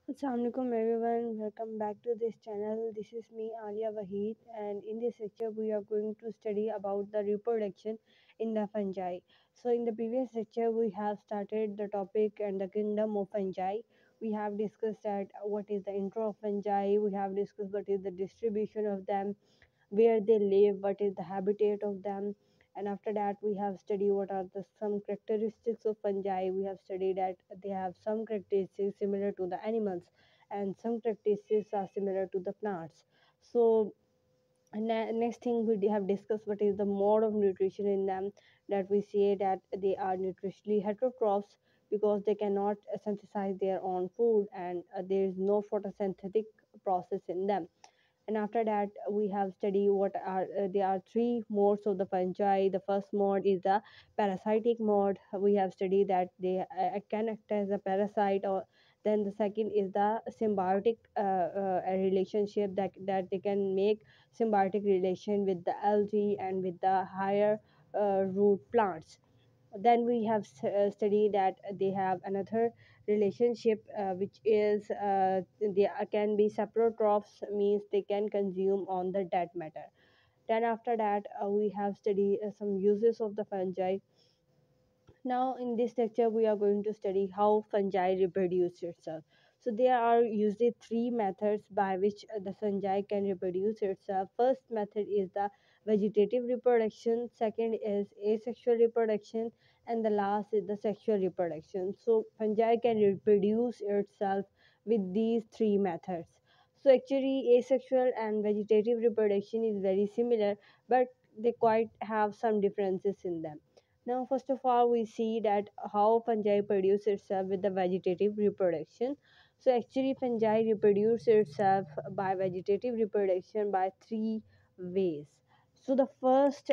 Assalamualaikum everyone, welcome back to this channel. This is me Alia Wahid, and in this lecture we are going to study about the reproduction in the fungi. So in the previous lecture we have started the topic and the kingdom of fungi. We have discussed that what is the intro of fungi, we have discussed what is the distribution of them, where they live, what is the habitat of them, and after that we have studied what are the some characteristics of fungi. We have studied that they have some characteristics similar to the animals and some characteristics are similar to the plants. So next thing we have discussed what is the mode of nutrition in them, that we say that they are nutritionally heterotrophs because they cannot synthesize their own food, and there is no photosynthetic process in them. And after that we have studied what are there are three modes of the fungi. The first mode is the parasitic mode. We have studied that they can act as a parasite, or then the second is the symbiotic relationship, that they can make symbiotic relation with the algae and with the higher root plants. Then we have studied that they have another relationship, which is they can be saprotrophs, means they can consume on the dead matter. Then after that we have studied some uses of the fungi. Now, in this lecture, we are going to study how fungi reproduce itself. So, there are usually three methods by which the fungi can reproduce itself. First method is the vegetative reproduction, second is asexual reproduction, and the last is the sexual reproduction. So, fungi can reproduce itself with these three methods. So, actually, asexual and vegetative reproduction is very similar, but they quite have some differences in them. Now, first of all, we see that how fungi produce itself with the vegetative reproduction. So, actually, fungi reproduce itself by vegetative reproduction by three ways. So, the first